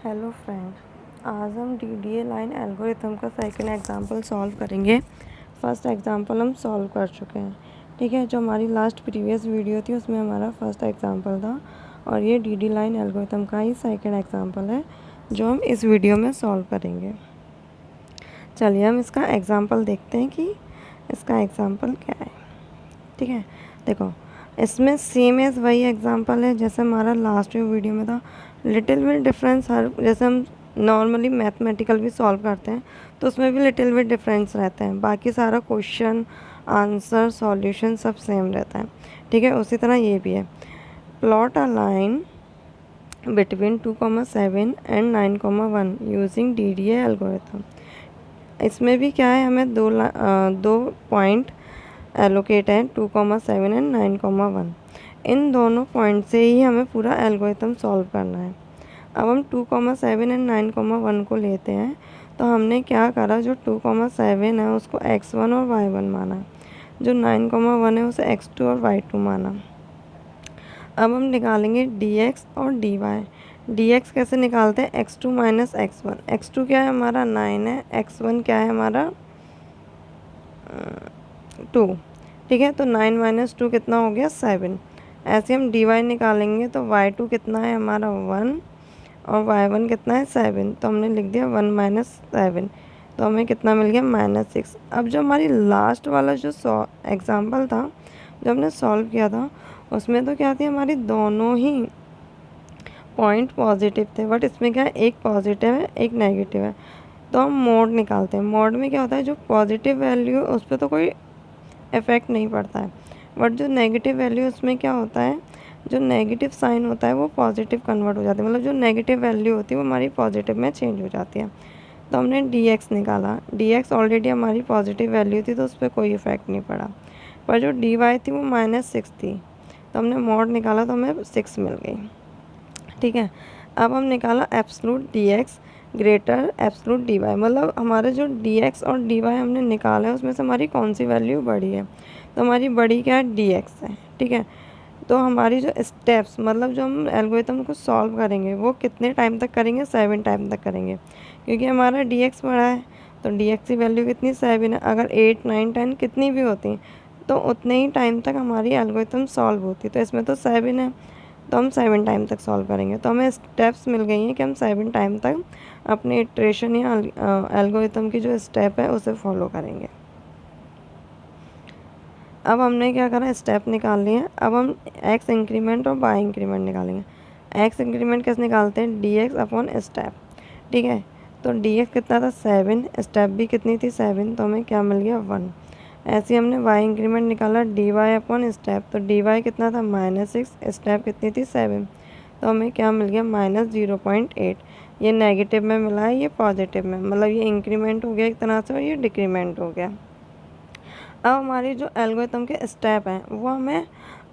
Hello friend, आज हम DDA line algorithm का सेकंड एग्जांपल सॉल्व करेंगे। फर्स्ट एग्जांपल हम सॉल्व कर चुके हैं। ठीक है, जो हमारी लास्ट प्रीवियस वीडियो थी उसमें हमारा फर्स्ट एग्जांपल था और ये डीडी लाइन एल्गोरिथम का ही सेकंड एग्जांपल है जो हम इस वीडियो में सॉल्व करेंगे। चलिए हम इसका एग्जाम्पल देखते हैं कि इसका एग्जाम्पल क्या है। ठीक है, देखो इसमें सेम एज वही एग्जांपल है जैसे हमारा लास्ट वीडियो में था। लिटिल बिट डिफरेंस हर जैसे हम नॉर्मली मैथमेटिकल भी सॉल्व करते हैं तो उसमें भी लिटिल बिट डिफरेंस रहता है, बाकी सारा क्वेश्चन आंसर सॉल्यूशन सब सेम रहता है। ठीक है, उसी तरह ये भी है। Plot a line between 2,7 and 9,1 using DDA algorithm. इसमें भी क्या है, हमें दो पॉइंट एलोकेट है 2,7 एंड 9,1। इन दोनों पॉइंट से ही हमें पूरा एल्गोरिथम सॉल्व करना है। अब हम 2,7 एंड 9,1 को लेते हैं तो हमने क्या करा, जो 2,7 है उसको x1 और y1 माना, जो 9,1 है उसे x2 और y2 माना। अब हम निकालेंगे dx और dy। dx कैसे निकालते हैं, x2 माइनस x1। x2 क्या है हमारा 9 है, x1 क्या है हमारा 2। ठीक है, तो 9 माइनस 2 कितना हो गया 7। ऐसे हम dy निकालेंगे तो y2 कितना है हमारा 1 और y1 कितना है 7, तो हमने लिख दिया 1 माइनस 7, तो हमें कितना मिल गया -6। अब जो हमारी लास्ट वाला जो एग्जाम्पल था जो हमने सॉल्व किया था उसमें तो क्या थी, हमारी दोनों ही पॉइंट पॉजिटिव थे, बट इसमें क्या है एक पॉजिटिव है एक नेगेटिव है। तो हम मोड निकालते हैं। मोड में क्या होता है, जो पॉजिटिव वैल्यू उस पर तो कोई इफ़ेक्ट नहीं पड़ता है, बट जो नेगेटिव वैल्यू उसमें क्या होता है, जो नेगेटिव साइन होता है वो पॉजिटिव कन्वर्ट हो जाती है, मतलब जो नेगेटिव वैल्यू होती है वो हमारी पॉजिटिव में चेंज हो जाती है। तो हमने dx निकाला, dx ऑलरेडी हमारी पॉजिटिव वैल्यू थी तो उस पर कोई इफ़ेक्ट नहीं पड़ा, पर जो dy थी वो -6 थी, तो हमने मॉड निकाला तो हमें 6 मिल गई। ठीक है, अब हम निकाला absolute dx greater absolute dy, मतलब हमारे जो dx और dy हमने निकाला है उसमें से हमारी कौन सी वैल्यू बड़ी है, तो हमारी बड़ी क्या है dx है। ठीक है, तो हमारी जो स्टेप्स मतलब जो हम एल्गोरिथम को सॉल्व करेंगे वो कितने टाइम तक करेंगे, 7 टाइम तक करेंगे, क्योंकि हमारा dx बड़ा है तो dx की वैल्यू कितनी 7 है। अगर 8, 9, 10 कितनी भी होती तो उतने ही टाइम तक हमारी एल्गोरिथम सॉल्व होती, तो इसमें तो 7 है तो हम 7 टाइम तक सॉल्व करेंगे। तो हमें स्टेप्स मिल गई हैं कि हम 7 टाइम तक अपने इटरेशन या एल्गोरिथम की जो स्टेप है उसे फॉलो करेंगे। अब हमने क्या करा, स्टेप निकाल लिए। अब हम एक्स इंक्रीमेंट और वाई इंक्रीमेंट निकालेंगे। एक्स इंक्रीमेंट कैसे निकालते हैं, dx अपॉन स्टेप। ठीक है, तो dx कितना था 7, स्टेप भी कितनी थी 7, तो हमें क्या मिल गया 1। ऐसे ही हमने y इंक्रीमेंट निकाला dy अपॉन स्टेप, तो dy कितना था -6, स्टेप कितनी थी 7, तो हमें क्या मिल गया -0.8। ये नेगेटिव में मिला है, ये पॉजिटिव में, मतलब ये इंक्रीमेंट हो गया एक तरह से और ये डिक्रीमेंट हो गया। अब हमारी जो एल्गोरिथम के स्टेप हैं वो हमें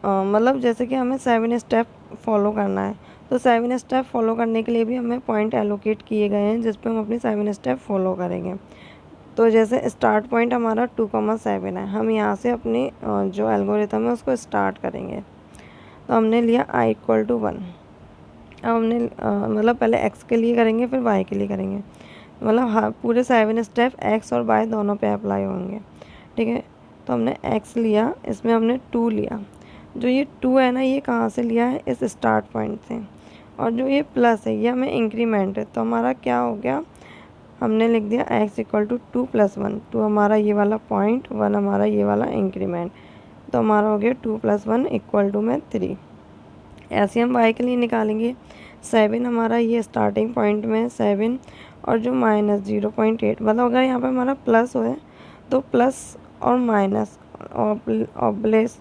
मतलब जैसे कि हमें 7 स्टेप फॉलो करना है, तो 7 स्टेप फॉलो करने के लिए भी हमें पॉइंट एलोकेट किए गए हैं जिस पे हम अपनी 7 स्टेप फॉलो करेंगे। तो जैसे स्टार्ट पॉइंट हमारा 2,7 है, हम यहाँ से अपनी जो एल्गोरिथम है उसको स्टार्ट करेंगे। तो हमने लिया i = 1। अब हमने मतलब पहले x के लिए करेंगे फिर y के लिए करेंगे, मतलब हाँ पूरे 7 स्टेप x और y दोनों पे अप्लाई होंगे। ठीक है, तो हमने x लिया, इसमें हमने 2 लिया। जो ये 2 है ना, ये कहाँ से लिया है, इस स्टार्ट पॉइंट से, और जो ये प्लस है ये हमें इंक्रीमेंट है, तो हमारा क्या हो गया, हमने लिख दिया x = 2 + 1। 2 हमारा ये वाला पॉइंट, 1 हमारा ये वाला इंक्रीमेंट, तो हमारा हो गया 2 + 1 = 3। ऐसे हम y के लिए निकालेंगे। 7 हमारा ये स्टार्टिंग पॉइंट में 7 और जो -0.8, मतलब अगर यहाँ पे हमारा प्लस हो तो प्लस और माइनस ऑब्लेस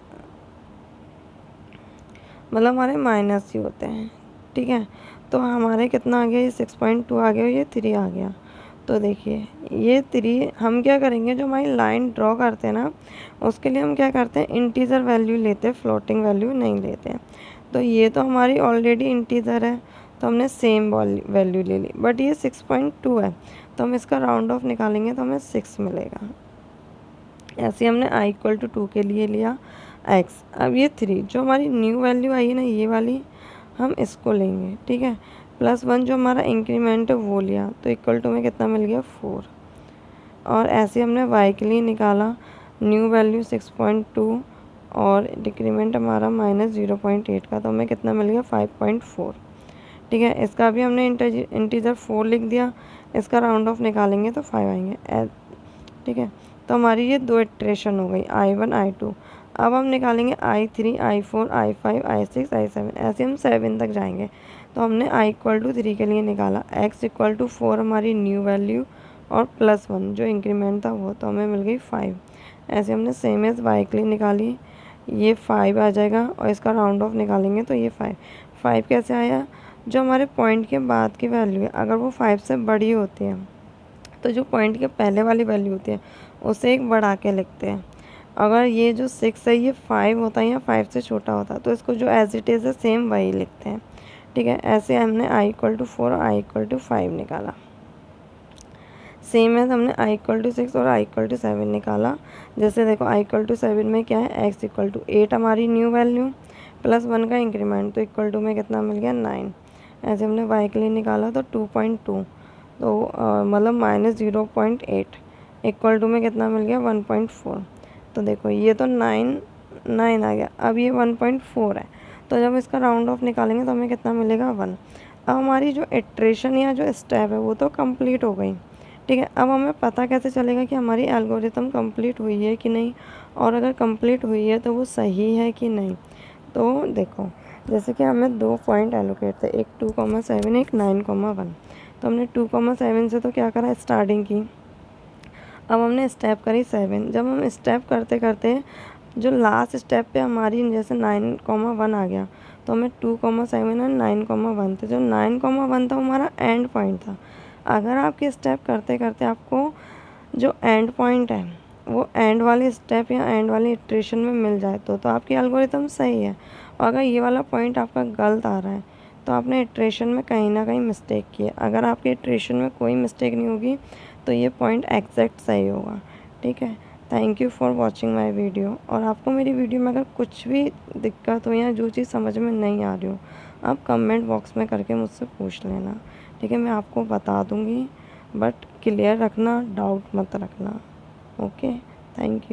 मतलब हमारे माइनस ही होते हैं। ठीक है, तो हमारे कितना आ गया, ये 6.2 आ गया, ये 3 आ गया। तो देखिए ये 3 हम क्या करेंगे, जो हमारी लाइन ड्रॉ करते हैं ना उसके लिए हम क्या करते हैं, इंटीजर वैल्यू लेते हैं, फ्लोटिंग वैल्यू नहीं लेते हैं। तो ये तो हमारी ऑलरेडी इंटीजर है तो हमने सेम वैल्यू ले ली, बट ये 6.2 है तो हम इसका राउंड ऑफ निकालेंगे तो हमें 6 मिलेगा। ऐसे हमने i = 2 के लिए लिया x। अब ये 3 जो हमारी न्यू वैल्यू आई है ना, ये वाली हम इसको लेंगे। ठीक है, +1 जो हमारा इंक्रीमेंट है वो लिया, तो इक्वल टू में कितना मिल गया 4। और ऐसे हमने y के लिए निकाला, न्यू वैल्यू 6.2 और डिक्रीमेंट हमारा -0.8 का, तो हमें कितना मिल गया 5.4। ठीक है, इसका भी हमने इंटीजर 4 लिख दिया, इसका राउंड ऑफ निकालेंगे तो 5 आएंगे। ठीक है, तो हमारी ये 2 इटरेशन हो गई, I1 I2। अब हम निकालेंगे I3 I4 I5 I6 I7, ऐसे हम 7 तक जाएंगे। तो हमने i=3 के लिए निकाला, x=4 हमारी न्यू वैल्यू और +1 जो इंक्रीमेंट था वो, तो हमें मिल गई 5। ऐसे हमने सेम एज y के लिए निकाली, ये 5 आ जाएगा और इसका राउंड ऑफ निकालेंगे तो ये 5 कैसे आया, जो हमारे पॉइंट के बाद की वैल्यू है अगर वो 5 से बड़ी होती है तो जो पॉइंट के पहले वाली वैल्यू होती है उसे एक बढ़ा के लिखते हैं। अगर ये जो 6 है ये 5 होता है या 5 से छोटा होता है तो इसको जो एज इट इज़ है सेम वही लिखते हैं। ठीक है, ऐसे हमने i=4 और i=5 निकाला। सेम है, हमने i=6 और i=7 निकाला। जैसे देखो i=7 में क्या है, x=8 हमारी न्यू वैल्यू +1 का इंक्रीमेंट, तो इक्वल टू में कितना मिल गया 9। ऐसे हमने y के लिए निकाला तो 2.2, तो मतलब -0.8 इक्वल टू में कितना मिल गया 1.4। तो देखो ये तो 9 आ गया, अब ये 1.4 है, तो जब इसका राउंड ऑफ निकालेंगे तो हमें कितना मिलेगा 1। अब हमारी जो इटरेशन या जो स्टेप है वो तो कंप्लीट हो गई। ठीक है, अब हमें पता कैसे चलेगा कि हमारी एल्गोरिथम कंप्लीट हुई है कि नहीं, और अगर कंप्लीट हुई है तो वो सही है कि नहीं। तो देखो जैसे कि हमें 2 पॉइंट एलोकेट थे, एक 2,7 एक 9,1। तो हमने 2,7 से तो क्या करा, स्टार्टिंग की। अब हमने स्टेप करी 7। जब हम स्टेप करते करते जो लास्ट स्टेप पे हमारी जैसे 9,1 आ गया, तो हमें 2,7 और 9,1 थे, जो 9,1 था हमारा एंड पॉइंट था। अगर आपके स्टेप करते करते आपको जो एंड पॉइंट है वो एंड वाले स्टेप या एंड वाली इटरेशन में मिल जाए तो आपकी एल्गोरिथम सही है। और अगर ये वाला पॉइंट आपका गलत आ रहा है तो आपने इटरेशन में कहीं ना कहीं मिस्टेक की है। अगर आपके इटरेशन में कोई मिस्टेक नहीं होगी तो ये पॉइंट एग्जैक्ट सही होगा। ठीक है, thank you for watching my video. और आपको मेरी वीडियो में अगर कुछ भी दिक्कत हो या जो चीज़ समझ में नहीं आ रही हो, आप कमेंट बॉक्स में करके मुझसे पूछ लेना। ठीक है, मैं आपको बता दूँगी, बट क्लियर रखना, डाउट मत रखना। Okay, thank you.